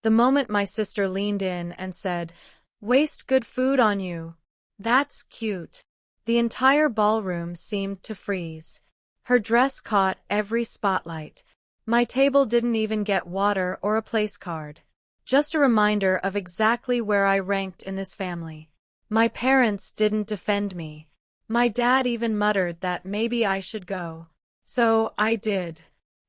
The moment my sister leaned in and said, "Waste good food on you. That's cute." The entire ballroom seemed to freeze. Her dress caught every spotlight. My table didn't even get water or a place card. Just a reminder of exactly where I ranked in this family. My parents didn't defend me. My dad even muttered that maybe I should go. So I did.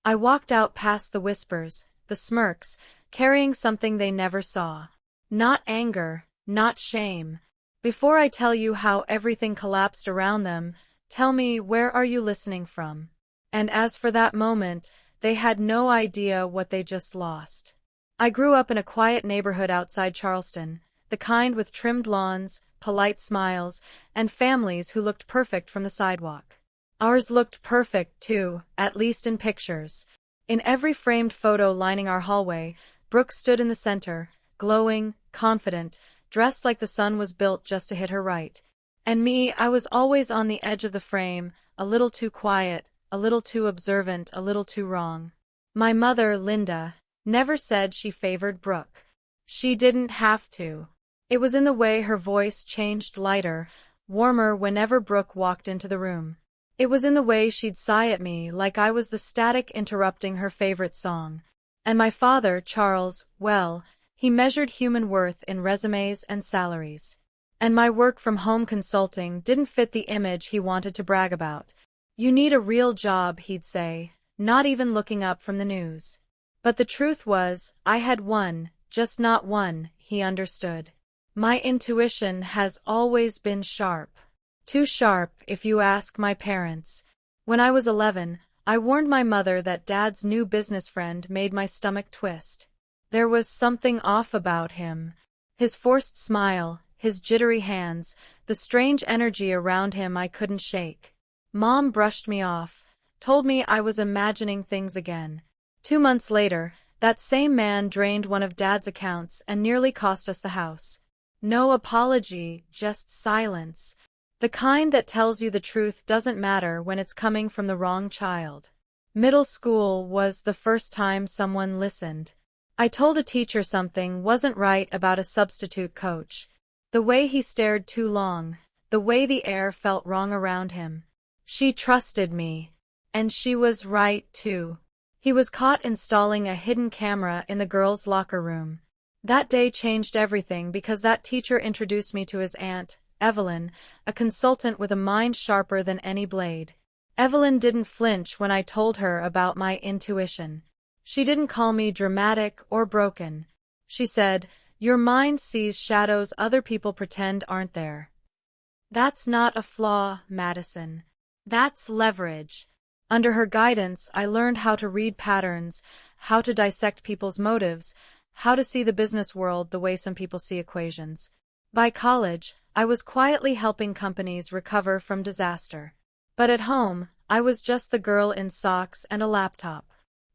I walked out past the whispers, the smirks, carrying something they never saw. Not anger, not shame. Before I tell you how everything collapsed around them, tell me, where are you listening from? And as for that moment, they had no idea what they just lost. I grew up in a quiet neighborhood outside Charleston, the kind with trimmed lawns, polite smiles, and families who looked perfect from the sidewalk. Ours looked perfect, too, at least in pictures. In every framed photo lining our hallway, Brooke stood in the center, glowing, confident, dressed like the sun was built just to hit her right. And me, I was always on the edge of the frame, a little too quiet, a little too observant, a little too wrong. My mother, Linda, never said she favored Brooke. She didn't have to. It was in the way her voice changed lighter, warmer whenever Brooke walked into the room. It was in the way she'd sigh at me like I was the static interrupting her favorite song. And my father, Charles, well, he measured human worth in resumes and salaries. And my work-from-home consulting didn't fit the image he wanted to brag about. "You need a real job," he'd say, not even looking up from the news. But the truth was, I had one, just not one, he understood. My intuition has always been sharp. Too sharp, if you ask my parents. When I was 11, I warned my mother that Dad's new business friend made my stomach twist. There was something off about him. His forced smile, his jittery hands, the strange energy around him I couldn't shake. Mom brushed me off, told me I was imagining things again. 2 months later, that same man drained one of Dad's accounts and nearly cost us the house. No apology, just silence. The kind that tells you the truth doesn't matter when it's coming from the wrong child. Middle school was the first time someone listened. I told a teacher something wasn't right about a substitute coach. The way he stared too long, the way the air felt wrong around him. She trusted me. And she was right, too. He was caught installing a hidden camera in the girls' locker room. That day changed everything because that teacher introduced me to his aunt, Evelyn, a consultant with a mind sharper than any blade. Evelyn didn't flinch when I told her about my intuition. She didn't call me dramatic or broken. She said, "Your mind sees shadows other people pretend aren't there. That's not a flaw, Madison. That's leverage." Under her guidance, I learned how to read patterns, how to dissect people's motives, how to see the business world the way some people see equations. By college, I was quietly helping companies recover from disaster. But at home, I was just the girl in socks and a laptop.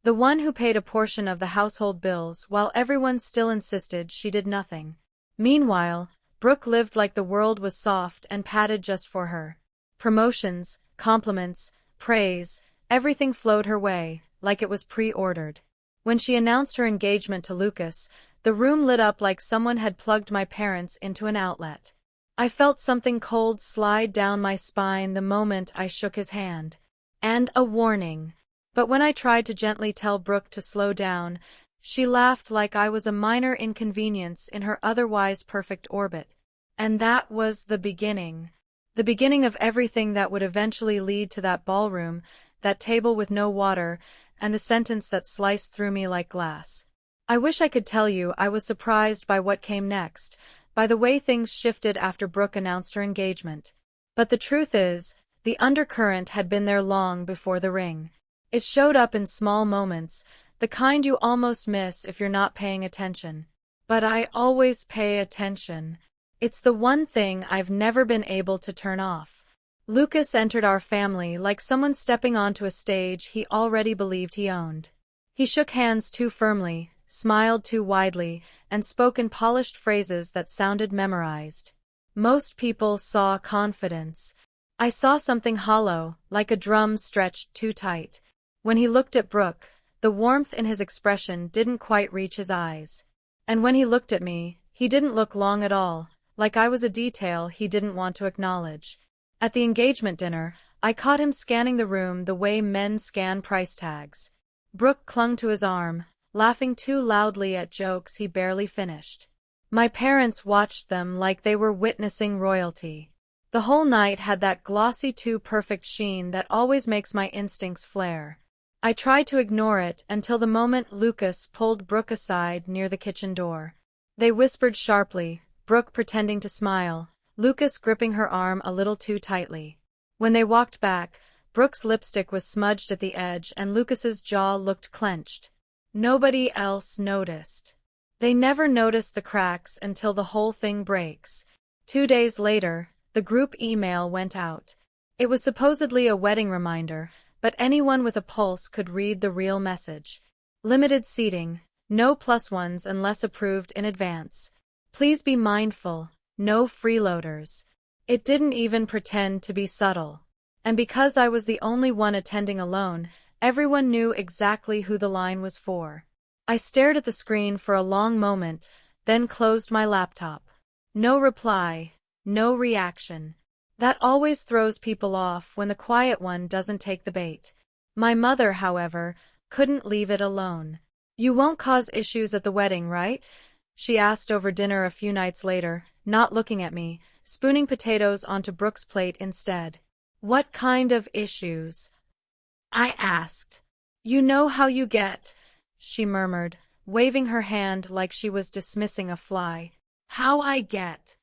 The one who paid a portion of the household bills while everyone still insisted she did nothing. Meanwhile, Brooke lived like the world was soft and padded just for her. Promotions, compliments, praise, everything flowed her way, like it was pre-ordered. When she announced her engagement to Lucas, the room lit up like someone had plugged my parents into an outlet. I felt something cold slide down my spine the moment I shook his hand. And a warning. But when I tried to gently tell Brooke to slow down, she laughed like I was a minor inconvenience in her otherwise perfect orbit. And that was the beginning. The beginning of everything that would eventually lead to that ballroom, that table with no water, and the sentence that sliced through me like glass. I wish I could tell you I was surprised by what came next, by the way things shifted after Brooke announced her engagement. But the truth is, the undercurrent had been there long before the ring. It showed up in small moments, the kind you almost miss if you're not paying attention. But I always pay attention. It's the one thing I've never been able to turn off. Lucas entered our family like someone stepping onto a stage he already believed he owned. He shook hands too firmly, smiled too widely, and spoke in polished phrases that sounded memorized. Most people saw confidence. I saw something hollow, like a drum stretched too tight. When he looked at Brooke, the warmth in his expression didn't quite reach his eyes. And when he looked at me, he didn't look long at all, like I was a detail he didn't want to acknowledge. At the engagement dinner, I caught him scanning the room the way men scan price tags. Brooke clung to his arm, laughing too loudly at jokes he barely finished. My parents watched them like they were witnessing royalty. The whole night had that glossy too-perfect sheen that always makes my instincts flare. I tried to ignore it until the moment Lucas pulled Brooke aside near the kitchen door. They whispered sharply, Brooke pretending to smile, Lucas gripping her arm a little too tightly. When they walked back, Brooke's lipstick was smudged at the edge and Lucas's jaw looked clenched. Nobody else noticed. They never notice the cracks until the whole thing breaks. 2 days later, the group email went out. It was supposedly a wedding reminder, but anyone with a pulse could read the real message. Limited seating, no +1s unless approved in advance. Please be mindful, no freeloaders. It didn't even pretend to be subtle. And because I was the only one attending alone, everyone knew exactly who the line was for. I stared at the screen for a long moment, then closed my laptop. No reply, no reaction. That always throws people off when the quiet one doesn't take the bait. My mother, however, couldn't leave it alone. You won't cause issues at the wedding, right? She asked over dinner a few nights later, not looking at me, spooning potatoes onto Brooke's plate instead. What kind of issues? I asked. You know how you get, she murmured, waving her hand like she was dismissing a fly. How I get.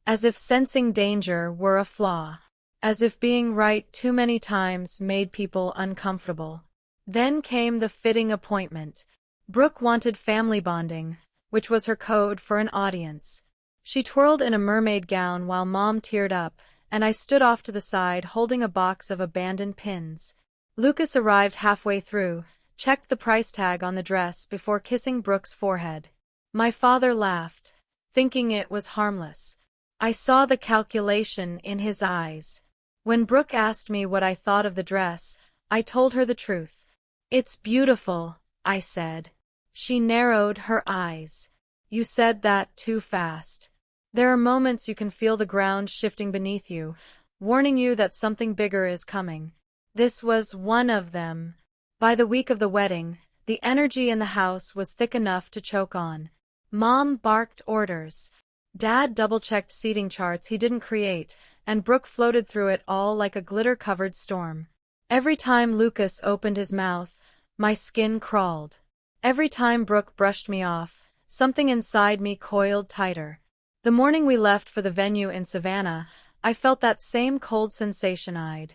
As if sensing danger were a flaw. As if being right too many times made people uncomfortable. Then came the fitting appointment. Brooke wanted family bonding, which was her code for an audience. She twirled in a mermaid gown while Mom teared up, and I stood off to the side holding a box of abandoned pins. Lucas arrived halfway through, checked the price tag on the dress before kissing Brooke's forehead. My father laughed, thinking it was harmless. I saw the calculation in his eyes. When Brooke asked me what I thought of the dress, I told her the truth. It's beautiful, I said. She narrowed her eyes. You said that too fast. There are moments you can feel the ground shifting beneath you, warning you that something bigger is coming. This was one of them. By the week of the wedding, the energy in the house was thick enough to choke on. Mom barked orders. Dad double-checked seating charts he didn't create, and Brooke floated through it all like a glitter-covered storm. Every time Lucas opened his mouth, my skin crawled. Every time Brooke brushed me off, something inside me coiled tighter. The morning we left for the venue in Savannah, I felt that same cold sensation I'd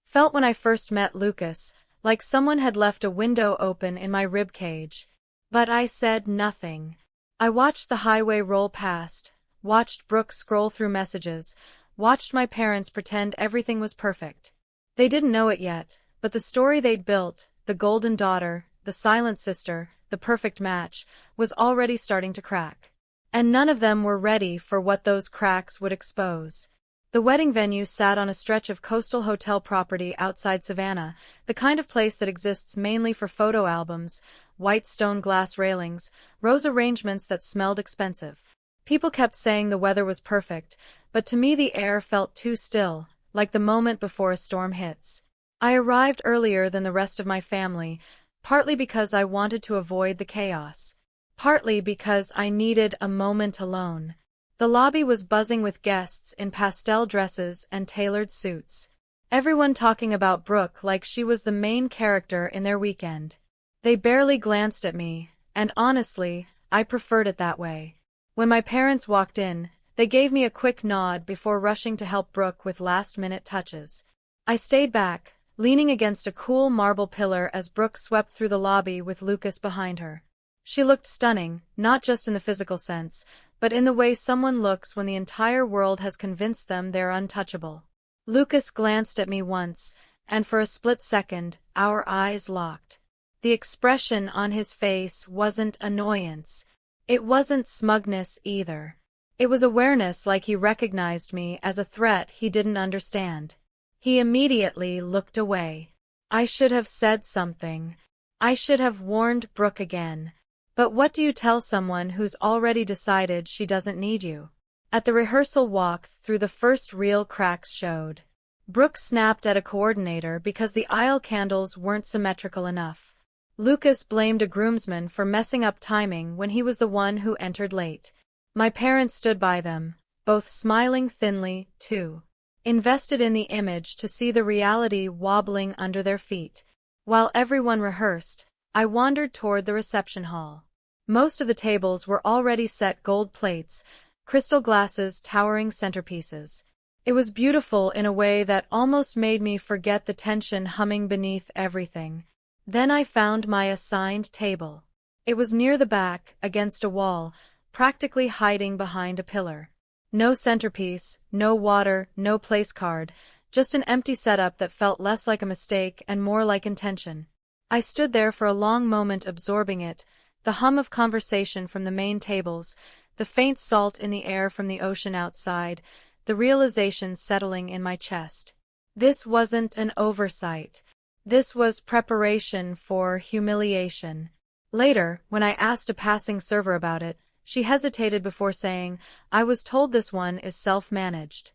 felt when I first met Lucas, like someone had left a window open in my ribcage. But I said nothing. I watched the highway roll past, watched Brooke scroll through messages, watched my parents pretend everything was perfect. They didn't know it yet, but the story they'd built, the golden daughter, the silent sister, the perfect match, was already starting to crack. And none of them were ready for what those cracks would expose. The wedding venue sat on a stretch of coastal hotel property outside Savannah, the kind of place that exists mainly for photo albums, white stone glass railings, rose arrangements that smelled expensive. People kept saying the weather was perfect, but to me the air felt too still, like the moment before a storm hits. I arrived earlier than the rest of my family, partly because I wanted to avoid the chaos, partly because I needed a moment alone. The lobby was buzzing with guests in pastel dresses and tailored suits. Everyone talking about Brooke like she was the main character in their weekend. They barely glanced at me, and honestly, I preferred it that way. When my parents walked in, they gave me a quick nod before rushing to help Brooke with last-minute touches. I stayed back, leaning against a cool marble pillar as Brooke swept through the lobby with Lucas behind her. She looked stunning, not just in the physical sense, but in the way someone looks when the entire world has convinced them they're untouchable. Lucas glanced at me once, and for a split second, our eyes locked. The expression on his face wasn't annoyance. It wasn't smugness either. It was awareness, like he recognized me as a threat he didn't understand. He immediately looked away. I should have said something. I should have warned Brooke again. But what do you tell someone who's already decided she doesn't need you? At the rehearsal walk through, the first real cracks showed. Brooke snapped at a coordinator because the aisle candles weren't symmetrical enough. Lucas blamed a groomsman for messing up timing when he was the one who entered late. My parents stood by them, both smiling thinly, too invested in the image to see the reality wobbling under their feet. While everyone rehearsed, I wandered toward the reception hall. Most of the tables were already set gold plates, crystal glasses towering centerpieces. It was beautiful in a way that almost made me forget the tension humming beneath everything. Then I found my assigned table. It was near the back, against a wall, practically hiding behind a pillar. No centerpiece, no water, no place card, just an empty setup that felt less like a mistake and more like intention. I stood there for a long moment absorbing it, the hum of conversation from the main tables, the faint salt in the air from the ocean outside, the realization settling in my chest. This wasn't an oversight. This was preparation for humiliation. Later, when I asked a passing server about it, she hesitated before saying, "I was told this one is self-managed."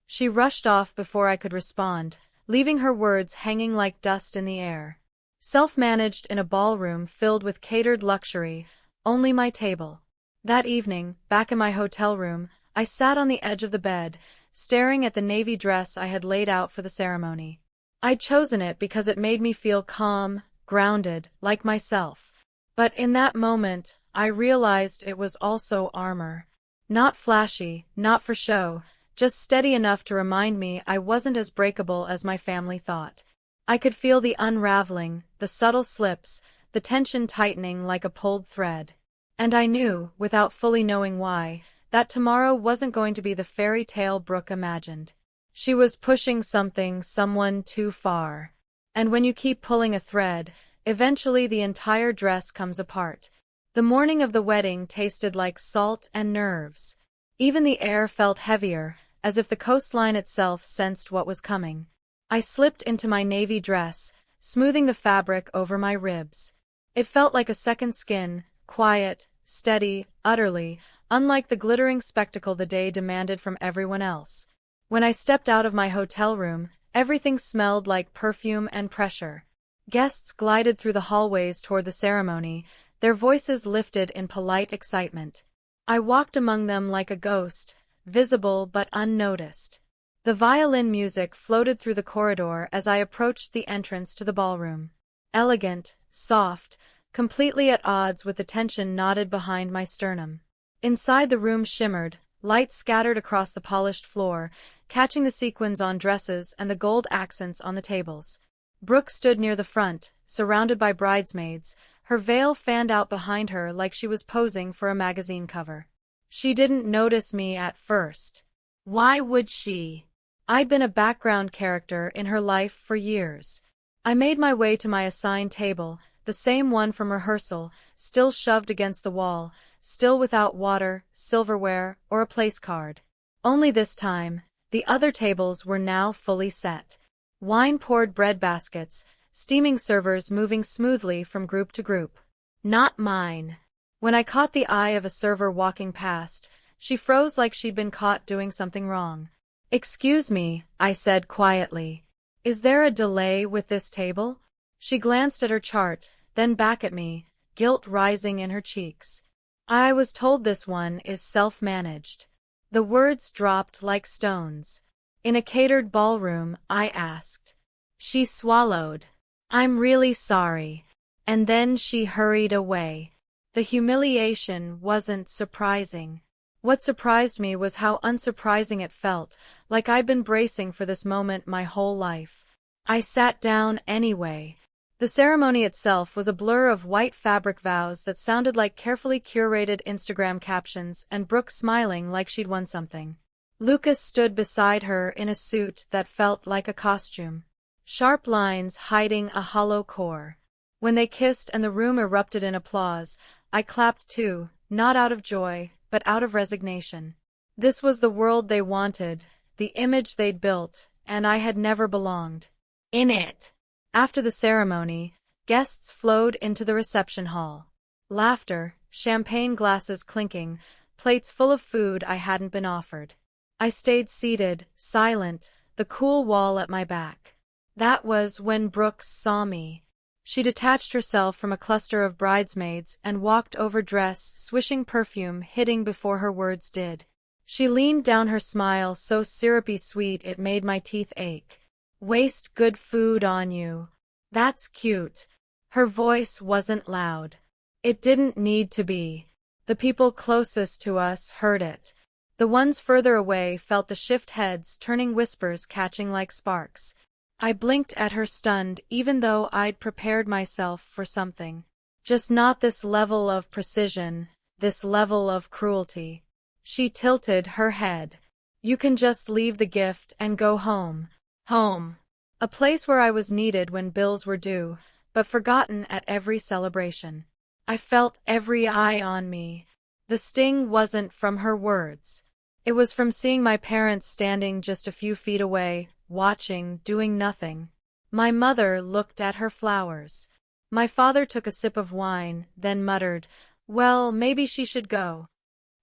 She rushed off before I could respond, leaving her words hanging like dust in the air. Self-managed in a ballroom filled with catered luxury, only my table. That evening, back in my hotel room, I sat on the edge of the bed, staring at the navy dress I had laid out for the ceremony. I'd chosen it because it made me feel calm, grounded, like myself. But in that moment, I realized it was also armor. Not flashy, not for show, just steady enough to remind me I wasn't as breakable as my family thought. I could feel the unraveling, the subtle slips, the tension tightening like a pulled thread. And I knew, without fully knowing why, that tomorrow wasn't going to be the fairy tale Brooke imagined. She was pushing someone too far. And when you keep pulling a thread, eventually the entire dress comes apart. The morning of the wedding tasted like salt and nerves. Even the air felt heavier, as if the coastline itself sensed what was coming. I slipped into my navy dress, smoothing the fabric over my ribs. It felt like a second skin, quiet, steady, utterly, unlike the glittering spectacle the day demanded from everyone else. When I stepped out of my hotel room, everything smelled like perfume and pressure. Guests glided through the hallways toward the ceremony, their voices lifted in polite excitement. I walked among them like a ghost, visible but unnoticed. The violin music floated through the corridor as I approached the entrance to the ballroom. Elegant, soft, completely at odds with the tension knotted behind my sternum. Inside the room shimmered, light scattered across the polished floor, catching the sequins on dresses and the gold accents on the tables. Brooke stood near the front, surrounded by bridesmaids, her veil fanned out behind her like she was posing for a magazine cover. She didn't notice me at first. Why would she? I'd been a background character in her life for years. I made my way to my assigned table, the same one from rehearsal, still shoved against the wall, still without water, silverware, or a place card. Only this time, the other tables were now fully set. Wine-poured bread baskets, steaming servers moving smoothly from group to group. Not mine. When I caught the eye of a server walking past, she froze like she'd been caught doing something wrong. "Excuse me," I said quietly. "Is there a delay with this table?" She glanced at her chart, then back at me, guilt rising in her cheeks. "I was told this one is self-managed." The words dropped like stones. "In a catered ballroom?" I asked. She swallowed. "I'm really sorry." And then she hurried away. The humiliation wasn't surprising. What surprised me was how unsurprising it felt, like I'd been bracing for this moment my whole life. I sat down anyway. The ceremony itself was a blur of white fabric vows that sounded like carefully curated Instagram captions and Brooke smiling like she'd won something. Lucas stood beside her in a suit that felt like a costume. Sharp lines hiding a hollow core. When they kissed and the room erupted in applause, I clapped too, not out of joy, but out of resignation. This was the world they wanted, the image they'd built, and I had never belonged in it. After the ceremony, guests flowed into the reception hall. Laughter, champagne glasses clinking, plates full of food I hadn't been offered. I stayed seated, silent, the cool wall at my back. That was when Brooks saw me. She detached herself from a cluster of bridesmaids and walked over dress, swishing perfume hitting before her words did. She leaned down, her smile so syrupy sweet it made my teeth ache. Waste good food on you. That's cute. Her voice wasn't loud. It didn't need to be. The people closest to us heard it. The ones further away felt the shift, heads turning, whispers catching like sparks. I blinked at her, stunned, even though I'd prepared myself for something. Just not this level of precision, this level of cruelty. She tilted her head. You can just leave the gift and go home. Home. A place where I was needed when bills were due, but forgotten at every celebration. I felt every eye on me. The sting wasn't from her words. It was from seeing my parents standing just a few feet away, watching, doing nothing. My mother looked at her flowers. My father took a sip of wine, then muttered, "Well, maybe she should go."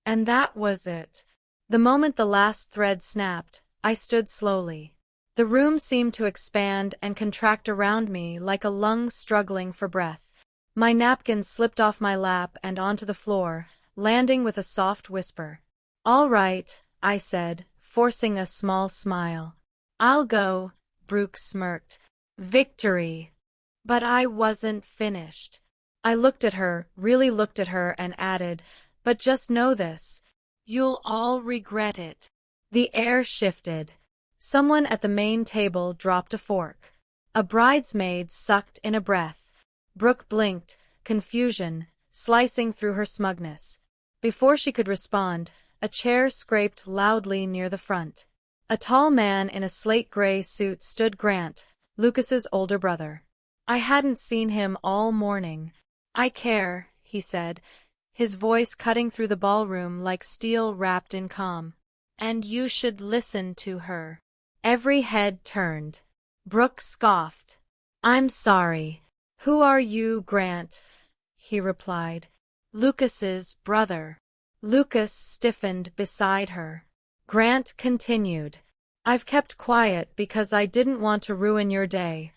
And that was it. The moment the last thread snapped, I stood slowly. The room seemed to expand and contract around me like a lung struggling for breath. My napkin slipped off my lap and onto the floor, landing with a soft whisper. "All right," I said, forcing a small smile. "I'll go," Brooke smirked. Victory. But I wasn't finished. I looked at her, really looked at her, and added, "But just know this. You'll all regret it." The air shifted. Someone at the main table dropped a fork. A bridesmaid sucked in a breath. Brooke blinked, confusion slicing through her smugness. Before she could respond, a chair scraped loudly near the front. A tall man in a slate-gray suit stood, Grant, Lucas's older brother. I hadn't seen him all morning. "I care," he said, his voice cutting through the ballroom like steel wrapped in calm. "And you should listen to her." Every head turned. Brooke scoffed. "I'm sorry. Who are you, Grant?" he replied. "Lucas's brother." Lucas stiffened beside her. Grant continued, "I've kept quiet because I didn't want to ruin your day.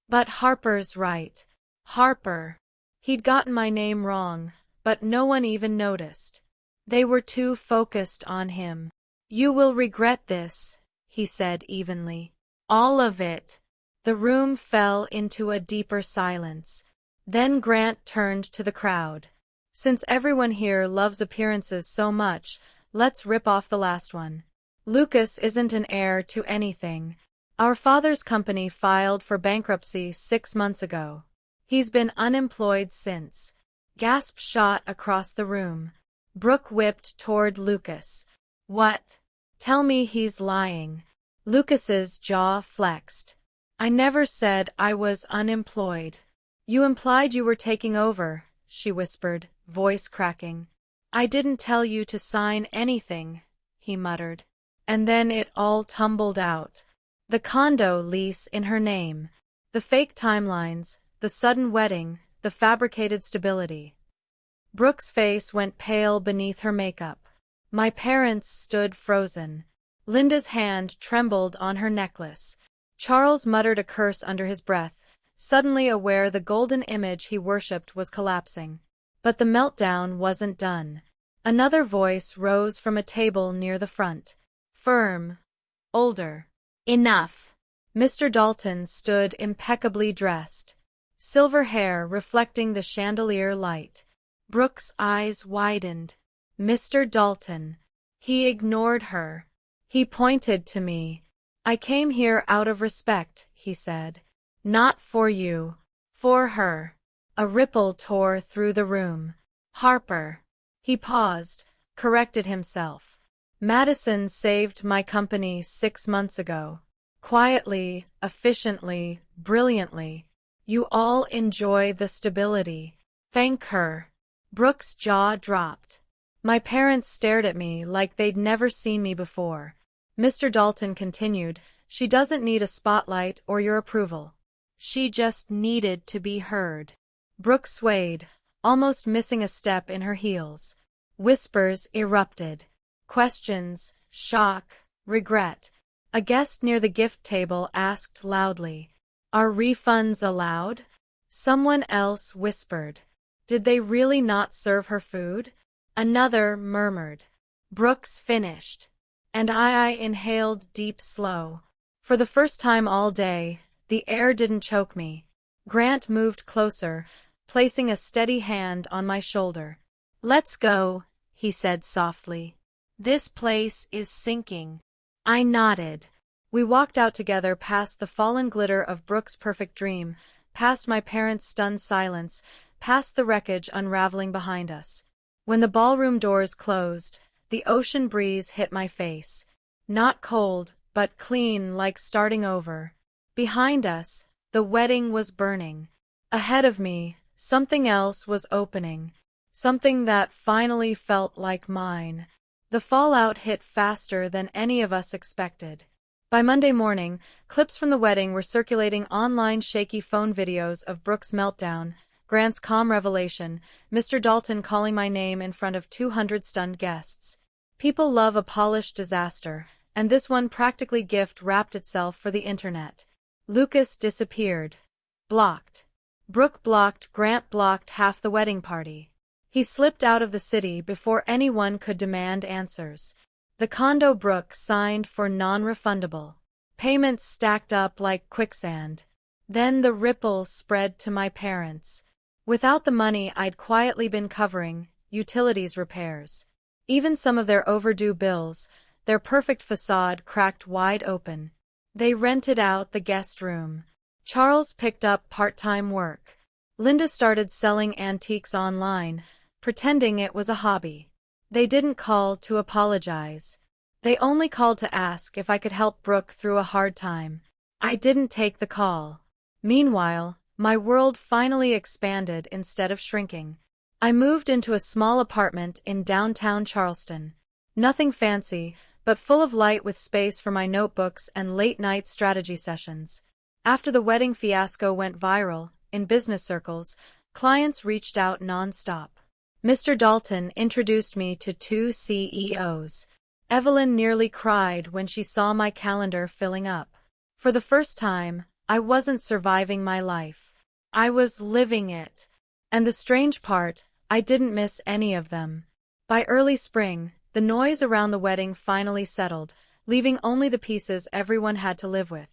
But Harper's right. Harper. He'd gotten my name wrong, but no one even noticed. They were too focused on him. You will regret this," he said evenly. "All of it." The room fell into a deeper silence. Then Grant turned to the crowd. "Since everyone here loves appearances so much, let's rip off the last one. Lucas isn't an heir to anything. Our father's company filed for bankruptcy 6 months ago. He's been unemployed since." Gasp shot across the room. Brooke whipped toward Lucas. "What? Tell me he's lying." Lucas's jaw flexed. "I never said I was unemployed." "You implied you were taking over," she whispered, voice cracking. "I didn't tell you to sign anything," he muttered. And then it all tumbled out. The condo lease in her name, the fake timelines, the sudden wedding, the fabricated stability. Brooke's face went pale beneath her makeup. My parents stood frozen. Linda's hand trembled on her necklace. Charles muttered a curse under his breath, suddenly aware the golden image he worshipped was collapsing. But the meltdown wasn't done. Another voice rose from a table near the front. Firm. Older. "Enough." Mr. Dalton stood impeccably dressed. Silver hair reflecting the chandelier light. Brooke's eyes widened. "Mr. Dalton." He ignored her. He pointed to me. "I came here out of respect," he said. "Not for you. For her." A ripple tore through the room. "Harper." He paused, corrected himself. "Madison saved my company 6 months ago. Quietly, efficiently, brilliantly. You all enjoy the stability. Thank her." Brooke's jaw dropped. My parents stared at me like they'd never seen me before. Mr. Dalton continued, "She doesn't need a spotlight or your approval. She just needed to be heard." Brooke swayed. almost missing a step in her heels. Whispers erupted. Questions, shock, regret. A guest near the gift table asked loudly, "Are refunds allowed?" Someone else whispered, "Did they really not serve her food?" Another murmured, "Brooks finished." And I inhaled deep slow. For the first time all day, the air didn't choke me. Grant moved closer, placing a steady hand on my shoulder. "Let's go," he said softly. "This place is sinking." I nodded. We walked out together past the fallen glitter of Brooks' perfect dream, past my parents' stunned silence, past the wreckage unraveling behind us. When the ballroom doors closed, the ocean breeze hit my face. Not cold, but clean, like starting over. Behind us, the wedding was burning. Ahead of me, something else was opening. Something that finally felt like mine. The fallout hit faster than any of us expected. By Monday morning, clips from the wedding were circulating online, shaky phone videos of Brooks' meltdown, Grant's calm revelation, Mr. Dalton calling my name in front of 200 stunned guests. People love a polished disaster, and this one practically gift-wrapped itself for the internet. Lucas disappeared. Blocked. Brooke blocked, Grant blocked half the wedding party. He slipped out of the city before anyone could demand answers. The condo Brooke signed for non-refundable. Payments stacked up like quicksand. Then the ripple spread to my parents. Without the money I'd quietly been covering, utilities repairs. Even some of their overdue bills, their perfect facade cracked wide open. They rented out the guest room. Charles picked up part-time work. Linda started selling antiques online, pretending it was a hobby. They didn't call to apologize. They only called to ask if I could help Brooke through a hard time. I didn't take the call. Meanwhile, my world finally expanded instead of shrinking. I moved into a small apartment in downtown Charleston. Nothing fancy, but full of light with space for my notebooks and late-night strategy sessions. After the wedding fiasco went viral, in business circles, clients reached out non-stop. Mr. Dalton introduced me to 2 CEOs. Evelyn nearly cried when she saw my calendar filling up. For the first time, I wasn't surviving my life. I was living it. And the strange part, I didn't miss any of them. By early spring, the noise around the wedding finally settled, leaving only the pieces everyone had to live with.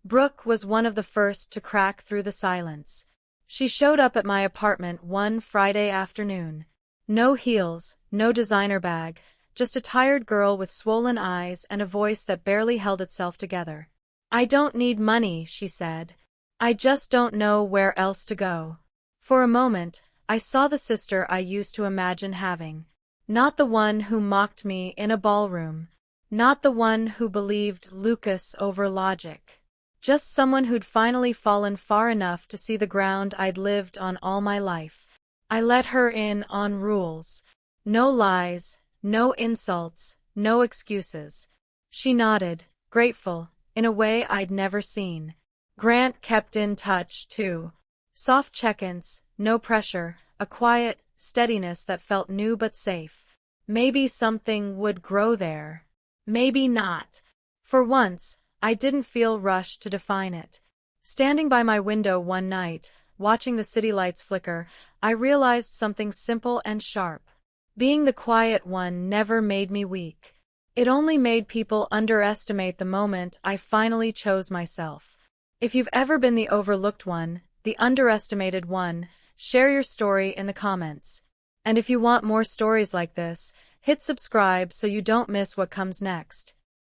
Brooke was one of the first to crack through the silence. She showed up at my apartment one Friday afternoon. No heels, no designer bag, just a tired girl with swollen eyes and a voice that barely held itself together. "I don't need money," she said. "I just don't know where else to go." For a moment, I saw the sister I used to imagine having. Not the one who mocked me in a ballroom. Not the one who believed Lucas over logic. Just someone who'd finally fallen far enough to see the ground I'd lived on all my life. I let her in on rules. No lies, no insults, no excuses. She nodded, grateful, in a way I'd never seen. Grant kept in touch, too. Soft check-ins, no pressure, a quiet steadiness that felt new but safe. Maybe something would grow there. Maybe not. For once, I didn't feel rushed to define it. Standing by my window one night, watching the city lights flicker, I realized something simple and sharp. Being the quiet one never made me weak. It only made people underestimate the moment I finally chose myself. If you've ever been the overlooked one, the underestimated one, share your story in the comments. And if you want more stories like this, hit subscribe so you don't miss what comes next.